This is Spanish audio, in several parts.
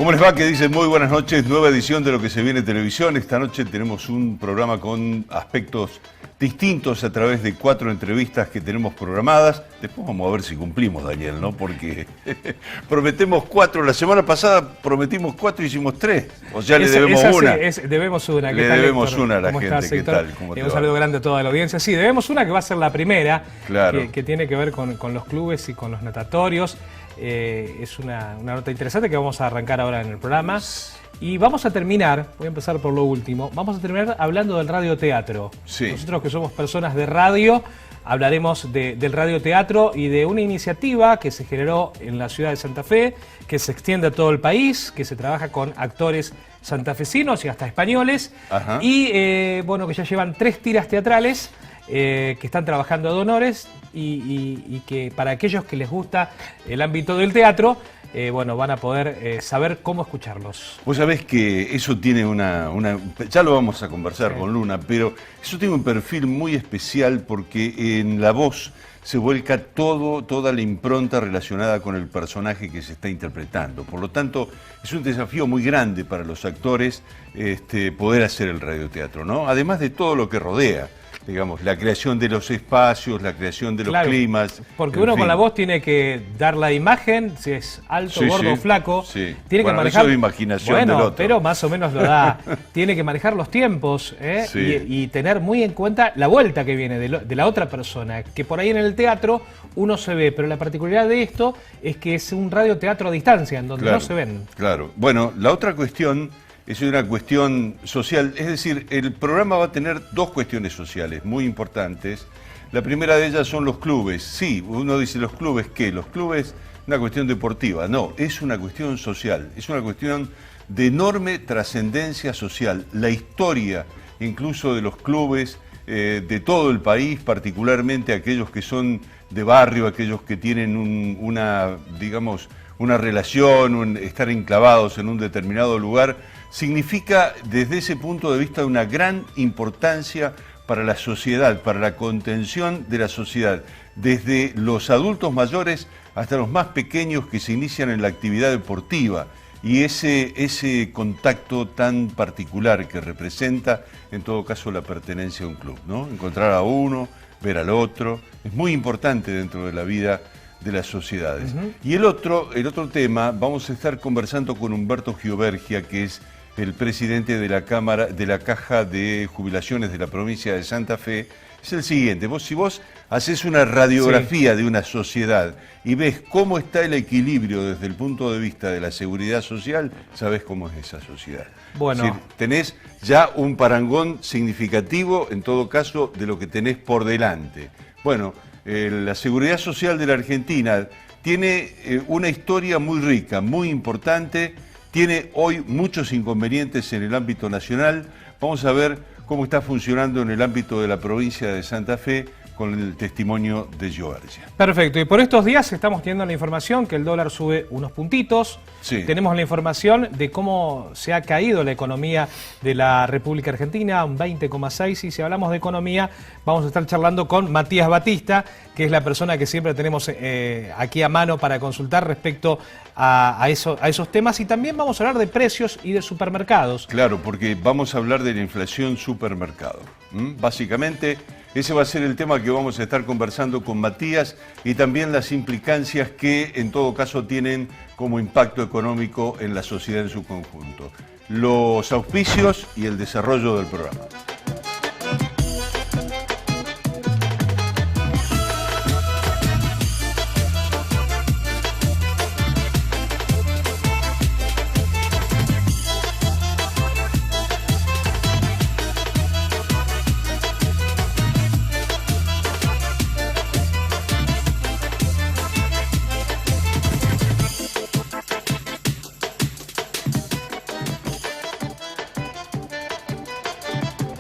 ¿Cómo les va? Que dicen muy buenas noches, nueva edición de Lo que se viene televisión. Esta noche tenemos un programa con aspectos distintos a través de 4 entrevistas que tenemos programadas. Después vamos a ver si cumplimos, Daniel, ¿no? Porque prometemos 4, la semana pasada prometimos 4 y hicimos 3. O sea, le debemos una. Debemos una. Le debemos una a la gente. ¿Qué tal? Un saludo grande a toda la audiencia. Sí, debemos una que va a ser la primera, claro, que tiene que ver con los clubes y con los natatorios. Es una nota interesante que vamos a arrancar ahora en el programa. Y vamos a terminar, voy a empezar por lo último, vamos a terminar hablando del radioteatro. Sí. Nosotros que somos personas de radio, hablaremos del radioteatro y de una iniciativa que se generó en la ciudad de Santa Fe, que se extiende a todo el país, que se trabaja con actores santafesinos y hasta españoles. Ajá. Y bueno, que ya llevan 3 tiras teatrales que están trabajando de honores y que para aquellos que les gusta el ámbito del teatro, bueno, van a poder saber cómo escucharlos. Vos sabés que eso tiene ya lo vamos a conversar, sí, con Luna, pero eso tiene un perfil muy especial porque en la voz se vuelca toda la impronta relacionada con el personaje que se está interpretando. Por lo tanto, es un desafío muy grande para los actores poder hacer el radioteatro, ¿no? Además de todo lo que rodea. Digamos, la creación de los espacios, la creación de los climas. Porque uno con la voz tiene que dar la imagen, si es alto, sí, gordo, sí, flaco. Sí. Tiene que manejar. Eso es imaginación del otro. Pero más o menos lo da. Tiene que manejar los tiempos sí, y tener muy en cuenta la vuelta que viene de la otra persona. Que por ahí en el teatro uno se ve, pero la particularidad de esto es que es un radioteatro a distancia, en donde no se ven. Claro. Bueno, la otra cuestión es una cuestión social, es decir, el programa va a tener 2 cuestiones sociales muy importantes. La primera de ellas son los clubes. Sí, uno dice, ¿los clubes qué? Los clubes, una cuestión deportiva. No, es una cuestión social, es una cuestión de enorme trascendencia social. La historia, incluso de los clubes de todo el país, particularmente aquellos que son de barrio, aquellos que tienen una relación, estar enclavados en un determinado lugar, significa desde ese punto de vista una gran importancia para la sociedad, para la contención de la sociedad, desde los adultos mayores hasta los más pequeños que se inician en la actividad deportiva y ese contacto tan particular que representa en todo caso la pertenencia a un club, ¿no? Encontrar a uno, ver al otro, es muy importante dentro de la vida de las sociedades. Y el otro tema, vamos a estar conversando con Humberto Giobergia, que es el presidente de la Caja de Jubilaciones de la provincia de Santa Fe. Es el siguiente: si vos haces una radiografía de una sociedad y ves cómo está el equilibrio desde el punto de vista de la seguridad social, sabés cómo es esa sociedad. Bueno. Es decir, tenés ya un parangón significativo, en todo caso, de lo que tenés por delante. Bueno, la seguridad social de la Argentina tiene una historia muy rica, muy importante, tiene hoy muchos inconvenientes en el ámbito nacional. Vamos a ver cómo está funcionando en el ámbito de la provincia de Santa Fe con el testimonio de Giobergia. Perfecto, y por estos días estamos teniendo la información que el dólar sube unos puntitos. Sí. Tenemos la información de cómo se ha caído la economía de la República Argentina, un 20,6, y si hablamos de economía vamos a estar charlando con Matías Batista, que es la persona que siempre tenemos aquí a mano para consultar respecto a esos temas, y también vamos a hablar de precios y de supermercados. Claro, porque vamos a hablar de la inflación supermercado. Básicamente, ese va a ser el tema que vamos a estar conversando con Matías, y también las implicancias que en todo caso tienen como impacto económico en la sociedad en su conjunto. Los auspicios y el desarrollo del programa.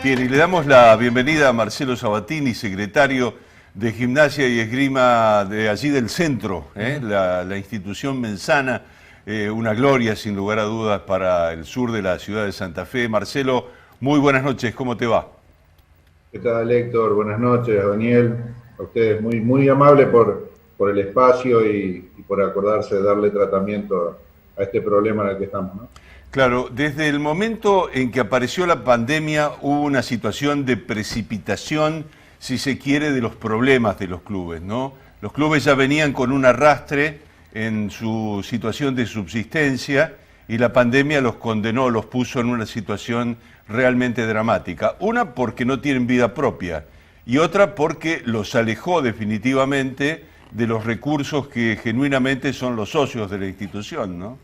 Bien, y le damos la bienvenida a Marcelo Sabatini, secretario de Gimnasia y Esgrima de allí del centro, la institución mensana, una gloria sin lugar a dudas para el sur de la ciudad de Santa Fe. Marcelo, muy buenas noches, ¿cómo te va? ¿Qué tal, Héctor? Buenas noches, Daniel. A ustedes muy amable por el espacio y por acordarse de darle tratamiento a este problema en el que estamos, ¿no? Claro, desde el momento en que apareció la pandemia hubo una situación de precipitación, si se quiere, de los problemas de los clubes, ¿no? Los clubes ya venían con un arrastre en su situación de subsistencia y la pandemia los condenó, los puso en una situación realmente dramática. Una, porque no tienen vida propia, y otra porque los alejó definitivamente de los recursos que genuinamente son los socios de la institución, ¿no?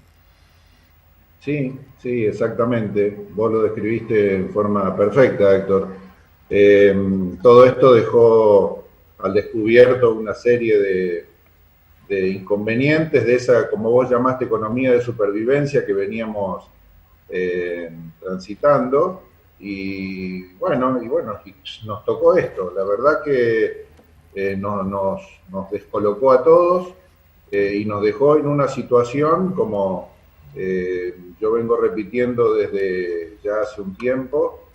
Sí, sí, exactamente. Vos lo describiste en forma perfecta, Héctor. Todo esto dejó al descubierto una serie de inconvenientes de esa, como vos llamaste, economía de supervivencia que veníamos transitando. Y bueno, nos tocó esto. La verdad que nos descolocó a todos y nos dejó en una situación como yo vengo repitiendo desde ya hace un tiempo,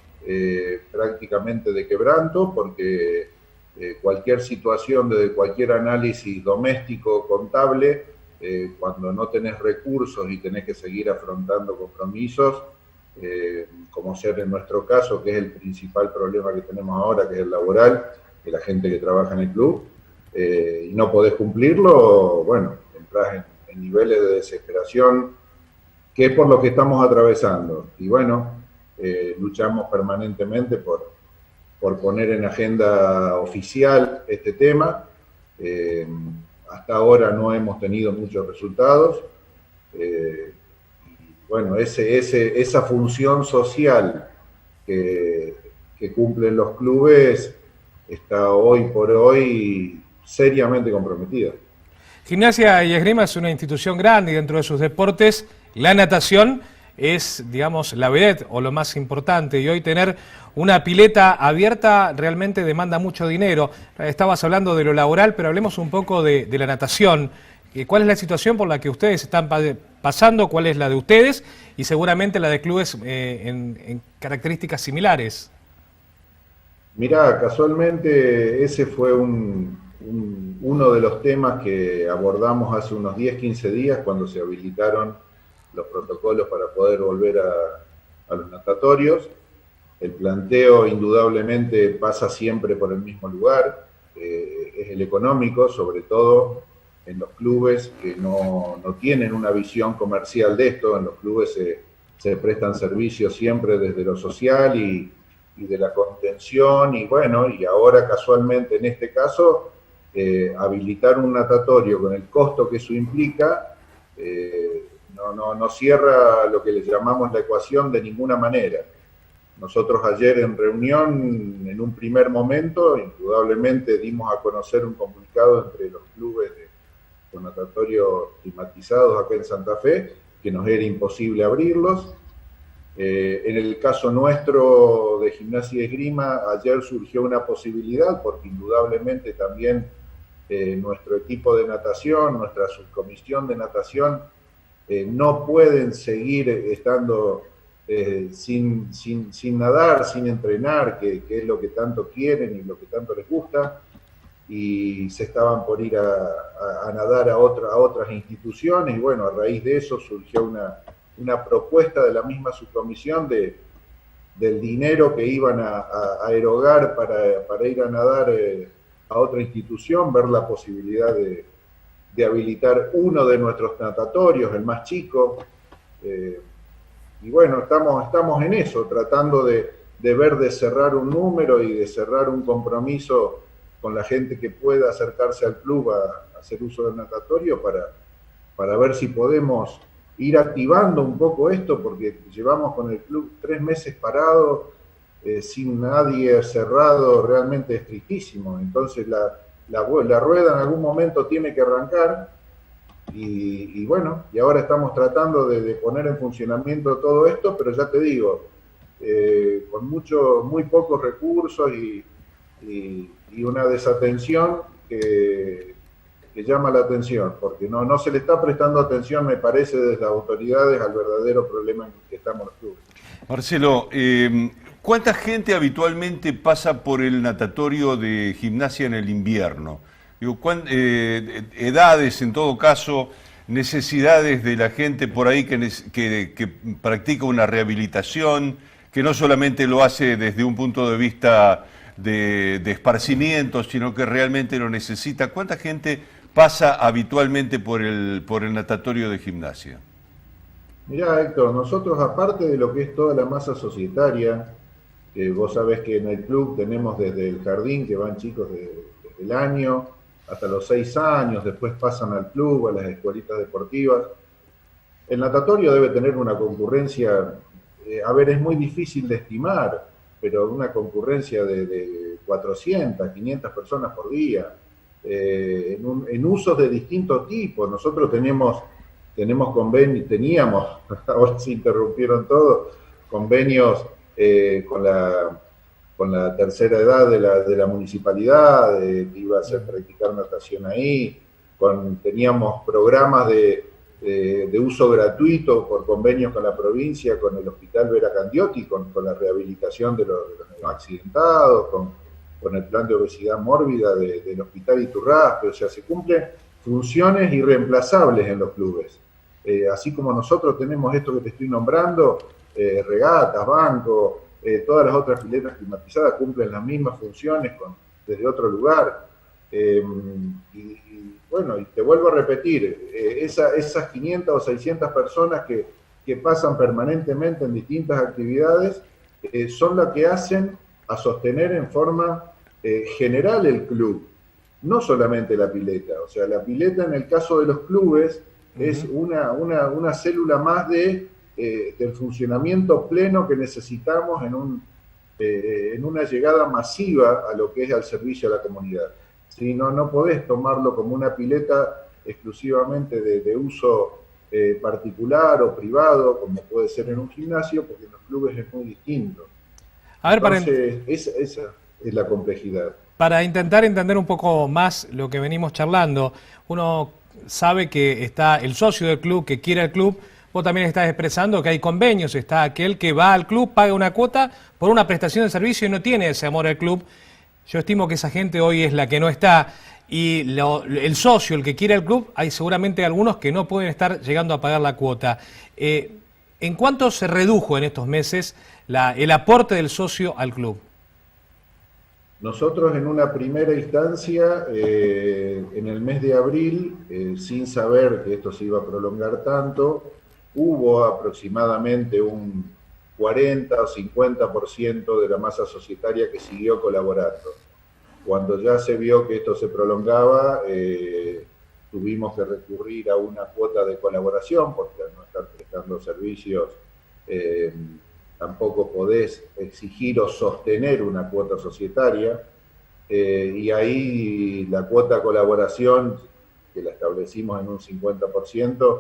prácticamente de quebranto, porque cualquier situación, desde cualquier análisis doméstico, contable, cuando no tenés recursos y tenés que seguir afrontando compromisos, como ser en nuestro caso, que es el principal problema que tenemos ahora, que es el laboral, de la gente que trabaja en el club, y no podés cumplirlo, bueno, entras en niveles de desesperación, que es por lo que estamos atravesando. Y bueno, luchamos permanentemente por poner en agenda oficial este tema. Hasta ahora no hemos tenido muchos resultados. Bueno, esa función social que cumplen los clubes está hoy por hoy seriamente comprometida. Gimnasia y Esgrima es una institución grande y dentro de sus deportes la natación es, digamos, la vedette o lo más importante, y hoy tener una pileta abierta realmente demanda mucho dinero. Estabas hablando de lo laboral, pero hablemos un poco de la natación. ¿Cuál es la situación por la que ustedes están pasando? ¿Cuál es la de ustedes? Y seguramente la de clubes en características similares. Mirá, casualmente ese fue uno de los temas que abordamos hace unos 10, 15 días cuando se habilitaron los protocolos para poder volver a los natatorios. El planteo indudablemente pasa siempre por el mismo lugar, es el económico, sobre todo en los clubes que no tienen una visión comercial de esto. En los clubes se prestan servicios siempre desde lo social y de la contención, y bueno, y ahora casualmente en este caso, habilitar un natatorio con el costo que eso implica, no cierra lo que le llamamos la ecuación de ninguna manera. Nosotros ayer en reunión, en un primer momento, indudablemente dimos a conocer un comunicado entre los clubes con natatorios climatizados acá en Santa Fe, que nos era imposible abrirlos. En el caso nuestro de Gimnasia y Esgrima, ayer surgió una posibilidad, porque indudablemente también nuestro equipo de natación, nuestra subcomisión de natación, no pueden seguir estando sin nadar, sin entrenar, que es lo que tanto quieren y lo que tanto les gusta, y se estaban por ir a nadar a otras instituciones, y bueno, a raíz de eso surgió una propuesta de la misma subcomisión del dinero que iban a erogar para ir a nadar a otra institución, ver la posibilidad de habilitar uno de nuestros natatorios, el más chico, y bueno, estamos en eso, tratando de ver de cerrar un número y de cerrar un compromiso con la gente que pueda acercarse al club a hacer uso del natatorio para ver si podemos ir activando un poco esto, porque llevamos con el club 3 meses parado, sin nadie, cerrado, realmente es tristísimo. Entonces la rueda en algún momento tiene que arrancar, y bueno, y ahora estamos tratando de poner en funcionamiento todo esto, pero ya te digo, con muy pocos recursos y una desatención que llama la atención, porque no se le está prestando atención, me parece, desde las autoridades al verdadero problema en que estamos los clubes. Marcelo, ¿cuánta gente habitualmente pasa por el natatorio de Gimnasia en el invierno? Digo, edades en todo caso, necesidades de la gente por ahí que practica una rehabilitación, que no solamente lo hace desde un punto de vista de esparcimiento, sino que realmente lo necesita. ¿Cuánta gente pasa habitualmente por el natatorio de Gimnasia? Mirá, Héctor, nosotros aparte de lo que es toda la masa societaria, vos sabés que en el club tenemos desde el jardín, que van chicos desde el año hasta los 6 años, después pasan al club, a las escuelitas deportivas. El natatorio debe tener una concurrencia, a ver, es muy difícil de estimar, pero una concurrencia de 400, 500 personas por día, en usos de distintos tipos. Nosotros teníamos convenios, ahora se interrumpieron todos, convenios con la tercera edad de la municipalidad, que iba a hacer practicar natación ahí, teníamos programas de uso gratuito por convenios con la provincia, con el Hospital Vera Candioti, con la rehabilitación de los accidentados, con el plan de obesidad mórbida del Hospital Iturraspe. O sea, se cumplen funciones irreemplazables en los clubes. Así como nosotros tenemos esto que te estoy nombrando, regatas, bancos, todas las otras piletas climatizadas cumplen las mismas funciones desde otro lugar. Bueno, y te vuelvo a repetir, esas 500 o 600 personas que pasan permanentemente en distintas actividades son las que hacen a sostener en forma general el club, no solamente la pileta. O sea, la pileta en el caso de los clubes es una célula más del funcionamiento pleno que necesitamos en una llegada masiva a lo que es al servicio a la comunidad. ¿Sí? No podés tomarlo como una pileta exclusivamente de uso particular o privado, como puede ser en un gimnasio, porque en los clubes es muy distinto. A ver, entonces, esa es la complejidad. Para intentar entender un poco más lo que venimos charlando, uno sabe que está el socio del club, que quiere el club. Vos también estás expresando que hay convenios, está aquel que va al club, paga una cuota por una prestación de servicio y no tiene ese amor al club. Yo estimo que esa gente hoy es la que no está, y el socio, el que quiere el club, hay seguramente algunos que no pueden estar llegando a pagar la cuota. ¿En cuánto se redujo en estos meses el aporte del socio al club? Nosotros en una primera instancia, en el mes de abril, sin saber que esto se iba a prolongar tanto, hubo aproximadamente un 40 o 50% de la masa societaria que siguió colaborando. Cuando ya se vio que esto se prolongaba, tuvimos que recurrir a una cuota de colaboración, porque al no estar prestando servicios, tampoco podés exigir o sostener una cuota societaria, y ahí la cuota de colaboración, que la establecimos en un 50%,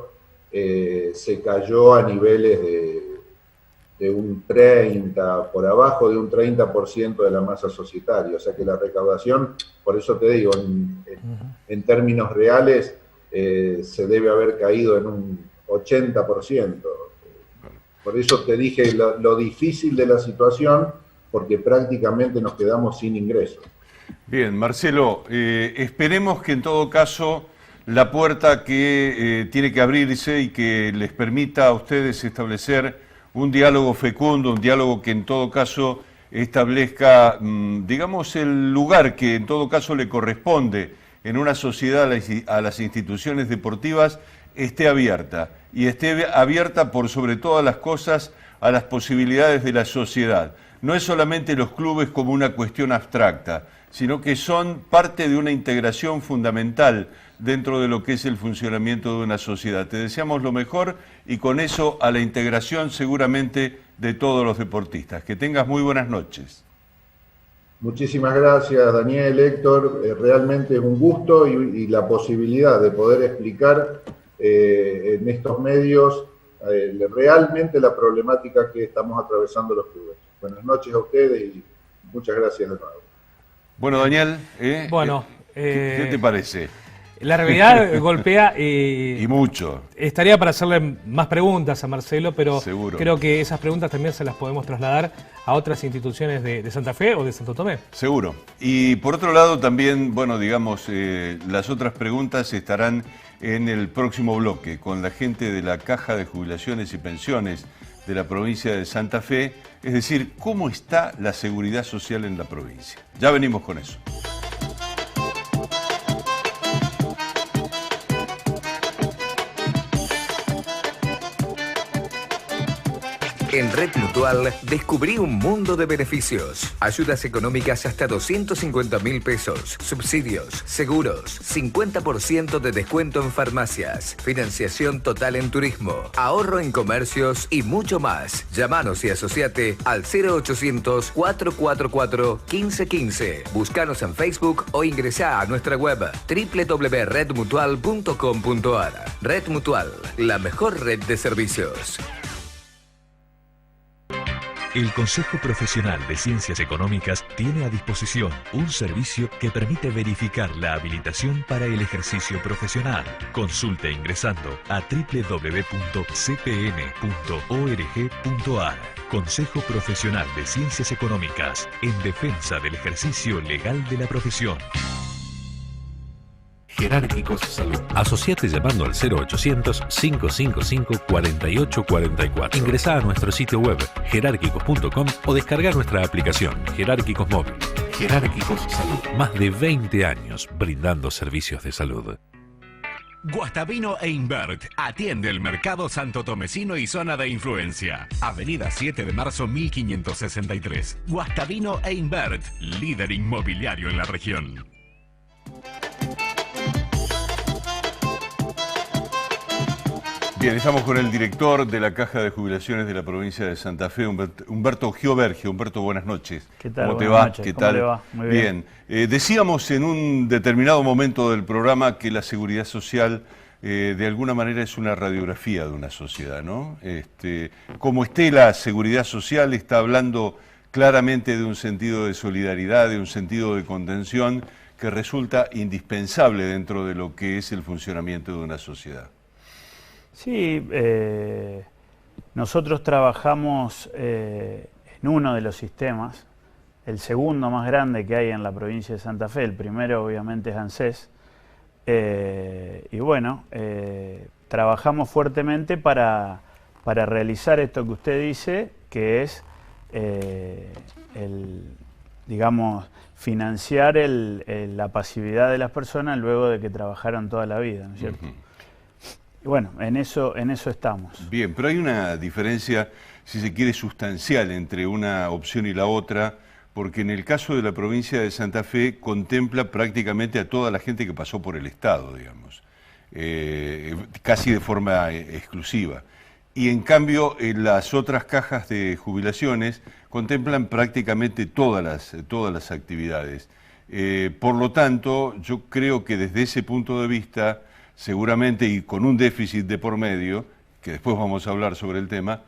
se cayó a niveles de un 30%, por abajo de un 30% de la masa societaria. O sea que la recaudación, por eso te digo, en términos reales, se debe haber caído en un 80%. Por eso te dije lo difícil de la situación, porque prácticamente nos quedamos sin ingresos. Bien, Marcelo, esperemos que en todo caso la puerta que tiene que abrirse y que les permita a ustedes establecer un diálogo fecundo, un diálogo que en todo caso establezca, digamos, el lugar que en todo caso le corresponde en una sociedad a las instituciones deportivas, esté abierta. Y esté abierta por sobre todas las cosas a las posibilidades de la sociedad. No es solamente los clubes como una cuestión abstracta, sino que son parte de una integración fundamental dentro de lo que es el funcionamiento de una sociedad. Te deseamos lo mejor y con eso a la integración seguramente de todos los deportistas. Que tengas muy buenas noches. Muchísimas gracias, Daniel, Héctor. Realmente es un gusto y la posibilidad de poder explicar en estos medios realmente la problemática que estamos atravesando los clubes. Buenas noches a ustedes y muchas gracias de nuevo. Bueno, Daniel, Bueno, ¿qué te parece? La realidad golpea y mucho. Estaría para hacerle más preguntas a Marcelo, pero Seguro. creo que esas preguntas también se las podemos trasladar a otras instituciones de Santa Fe o de Santo Tomé. Seguro. Y por otro lado también, bueno, digamos, las otras preguntas estarán en el próximo bloque con la gente de la Caja de Jubilaciones y Pensiones de la provincia de Santa Fe, es decir, cómo está la seguridad social en la provincia. Ya venimos con eso. En Red Mutual descubrí un mundo de beneficios. Ayudas económicas hasta 250.000 pesos. Subsidios, seguros, 50% de descuento en farmacias. Financiación total en turismo. Ahorro en comercios y mucho más. Llámanos y asociate al 0800 444 1515. Búscanos en Facebook o ingresá a nuestra web www.redmutual.com.ar. Red Mutual, la mejor red de servicios. El Consejo Profesional de Ciencias Económicas tiene a disposición un servicio que permite verificar la habilitación para el ejercicio profesional. Consulte ingresando a www.cpn.org.ar. Consejo Profesional de Ciencias Económicas, en defensa del ejercicio legal de la profesión. Jerárquicos Salud. Asociate llamando al 0800-555-4844. Ingresá a nuestro sitio web jerárquicos.com o descarga nuestra aplicación Jerárquicos Móvil. Jerárquicos Salud. Más de 20 años brindando servicios de salud. Guastavino e Invert atiende el mercado santotomecino y zona de influencia. Avenida 7 de marzo 1563. Guastavino e Invert, líder inmobiliario en la región. Bien, estamos con el director de la Caja de Jubilaciones de la provincia de Santa Fe, Humberto Giobergio. Humberto, buenas noches. ¿Qué tal? ¿Cómo te Buenas va? noches. ¿Qué ¿Cómo tal? le va? Muy bien. Decíamos en un determinado momento del programa que la seguridad social de alguna manera es una radiografía de una sociedad, ¿no? Como esté la seguridad social, está hablando claramente de un sentido de solidaridad, de un sentido de contención que resulta indispensable dentro de lo que es el funcionamiento de una sociedad. Sí, nosotros trabajamos en uno de los sistemas, el segundo más grande que hay en la provincia de Santa Fe, el primero obviamente es ANSES, y bueno, trabajamos fuertemente para realizar esto que usted dice, que es, digamos, financiar la pasividad de las personas luego de que trabajaron toda la vida, ¿no es cierto? Bueno, en eso estamos. Bien, pero hay una diferencia, si se quiere, sustancial entre una opción y la otra, porque en el caso de la provincia de Santa Fe contempla prácticamente a toda la gente que pasó por el Estado, digamos, casi de forma exclusiva. Y en cambio, en las otras cajas de jubilaciones contemplan prácticamente todas las actividades. Por lo tanto, yo creo que desde ese punto de vista, seguramente y con un déficit de por medio, que después vamos a hablar sobre el tema,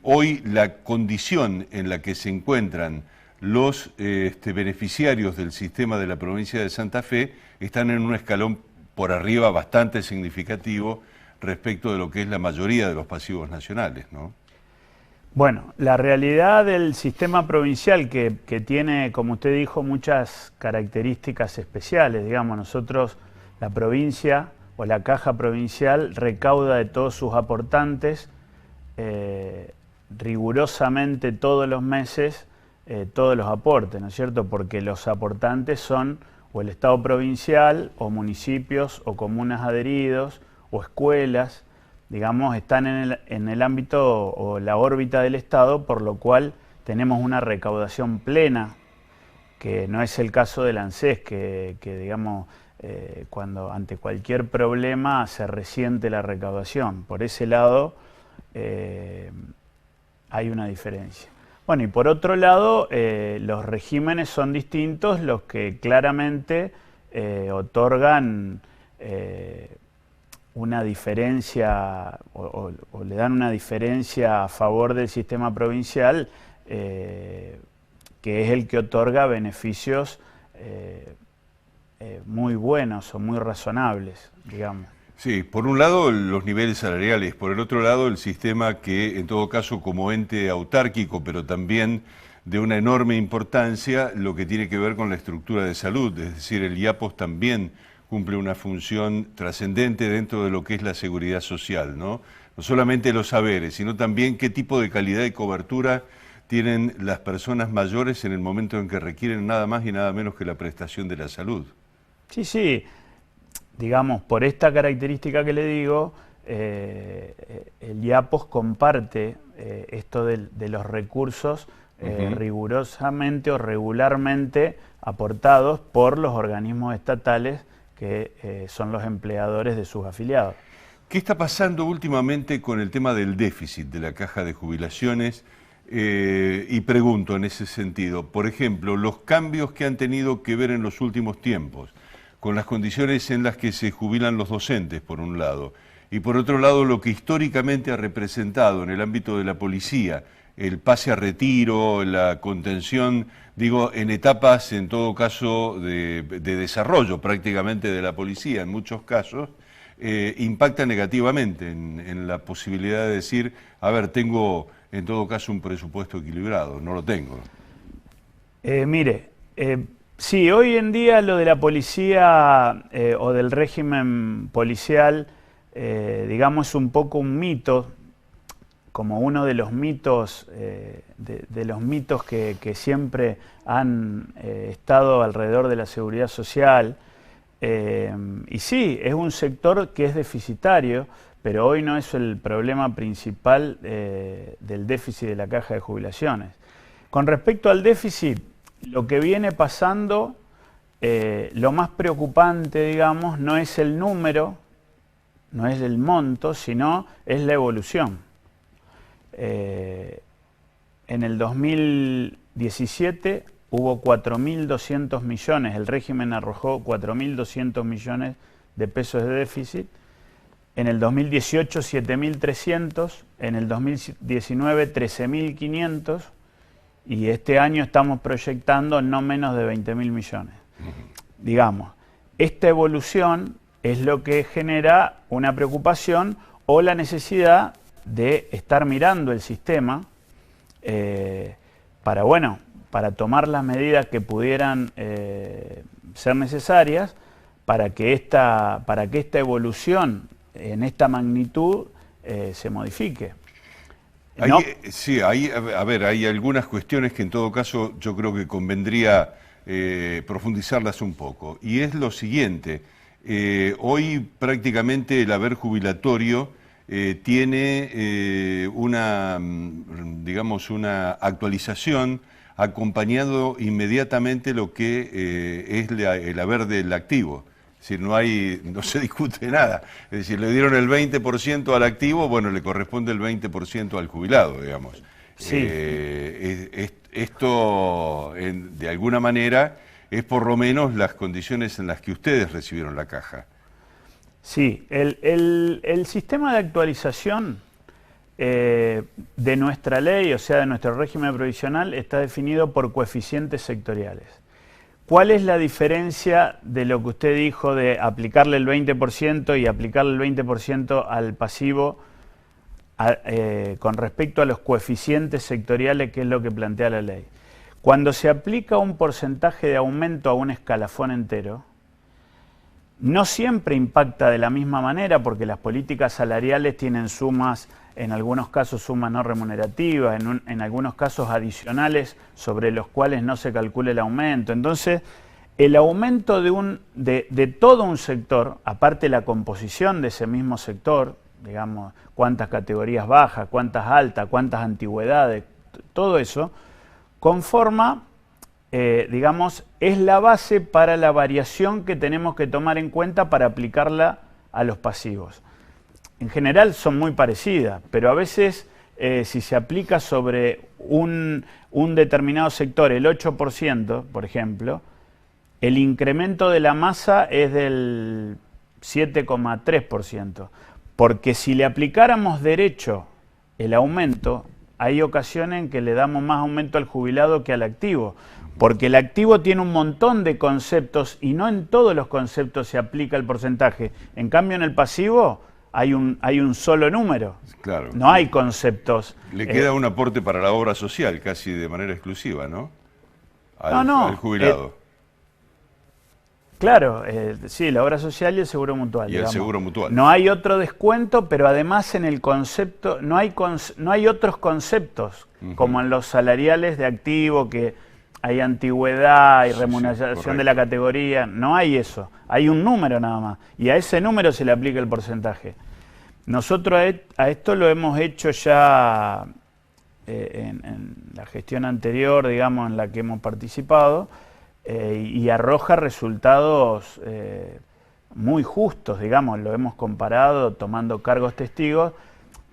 hoy la condición en la que se encuentran los beneficiarios del sistema de la provincia de Santa Fe están en un escalón por arriba bastante significativo respecto de lo que es la mayoría de los pasivos nacionales, ¿no? Bueno, la realidad del sistema provincial que tiene, como usted dijo, muchas características especiales, digamos, nosotros, la provincia o la caja provincial recauda de todos sus aportantes rigurosamente todos los meses todos los aportes, ¿no es cierto? Porque los aportantes son o el Estado provincial o municipios o comunas adheridos o escuelas, digamos, están en el ámbito o la órbita del Estado, por lo cual tenemos una recaudación plena, que no es el caso del ANSES, que digamos, cuando ante cualquier problema se resiente la recaudación. Por ese lado hay una diferencia. Bueno, y por otro lado, los regímenes son distintos, los que claramente otorgan una diferencia o le dan una diferencia a favor del sistema provincial, que es el que otorga beneficios muy buenos o muy razonables, digamos. Sí, por un lado los niveles salariales, por el otro lado el sistema que en todo caso como ente autárquico, pero también de una enorme importancia, lo que tiene que ver con la estructura de salud, es decir, el IAPOS también cumple una función trascendente dentro de lo que es la seguridad social, ¿no? No solamente los saberes, sino también qué tipo de calidad y cobertura tienen las personas mayores en el momento en que requieren nada más y nada menos que la prestación de la salud. Sí, sí, digamos, por esta característica que le digo, el IAPOS comparte esto de los recursos rigurosamente o regularmente aportados por los organismos estatales que son los empleadores de sus afiliados. ¿Qué está pasando últimamente con el tema del déficit de la caja de jubilaciones? Y pregunto en ese sentido, por ejemplo, los cambios que han tenido que ver en los últimos tiempos, con las condiciones en las que se jubilan los docentes, por un lado, y por otro lado lo que históricamente ha representado en el ámbito de la policía, el pase a retiro, la contención, digo, en etapas, en todo caso, de desarrollo prácticamente de la policía, en muchos casos, impacta negativamente en la posibilidad de decir, a ver, tengo en todo caso un presupuesto equilibrado, no lo tengo. Mire, sí, hoy en día lo de la policía o del régimen policial, digamos, es un poco un mito, como uno de los mitos, de los mitos que siempre han estado alrededor de la seguridad social. Y sí, es un sector que es deficitario, pero hoy no es el problema principal del déficit de la caja de jubilaciones. Con respecto al déficit, lo que viene pasando, lo más preocupante, digamos, no es el número, no es el monto, sino es la evolución. En el 2017 hubo 4.200 millones, el régimen arrojó 4.200 millones de pesos de déficit. En el 2018 7.300, en el 2019 13.500 y este año estamos proyectando no menos de 20.000 millones. Digamos, esta evolución es lo que genera una preocupación o la necesidad de estar mirando el sistema para tomar las medidas que pudieran ser necesarias para que esta evolución en esta magnitud se modifique. ¿No? Sí, hay algunas cuestiones que en todo caso yo creo que convendría profundizarlas un poco. Y es lo siguiente, hoy prácticamente el haber jubilatorio tiene una actualización acompañado inmediatamente lo que es el haber del activo. Es decir, no se discute nada. Es decir, le dieron el 20% al activo, bueno, le corresponde el 20% al jubilado, digamos. Sí. Esto, de alguna manera, es por lo menos las condiciones en las que ustedes recibieron la caja. Sí, el sistema de actualización de nuestra ley, o sea, de nuestro régimen provisional, está definido por coeficientes sectoriales. ¿Cuál es la diferencia de lo que usted dijo de aplicarle el 20% y aplicarle el 20% al pasivo con respecto a los coeficientes sectoriales, que es lo que plantea la ley? Cuando se aplica un porcentaje de aumento a un escalafón entero, no siempre impacta de la misma manera porque las políticas salariales tienen sumas, en algunos casos sumas no remunerativas, en algunos casos adicionales sobre los cuales no se calcula el aumento. Entonces, el aumento de todo un sector, aparte la composición de ese mismo sector, digamos, cuántas categorías bajas, cuántas altas, cuántas antigüedades, todo eso, conforma, digamos, es la base para la variación que tenemos que tomar en cuenta para aplicarla a los pasivos. En general son muy parecidas, pero a veces si se aplica sobre un determinado sector, el 8%, por ejemplo, el incremento de la masa es del 7,3%, porque si le aplicáramos derecho el aumento, hay ocasiones en que le damos más aumento al jubilado que al activo, porque el activo tiene un montón de conceptos y no en todos los conceptos se aplica el porcentaje. En cambio, en el pasivo hay un solo número. Claro. No hay conceptos. Le queda un aporte para la obra social, casi de manera exclusiva, ¿no? No, al jubilado. Claro, sí, la obra social y el seguro mutual. Y digamos. El seguro mutual. No hay otro descuento, pero además en el concepto, no hay otros conceptos, como en los salariales de activo, que hay antigüedad y remuneración de la categoría. No hay eso, hay un número nada más. Y a ese número se le aplica el porcentaje. Nosotros a esto lo hemos hecho ya en la gestión anterior, digamos, en la que hemos participado, y arroja resultados muy justos, digamos, lo hemos comparado tomando cargos testigos.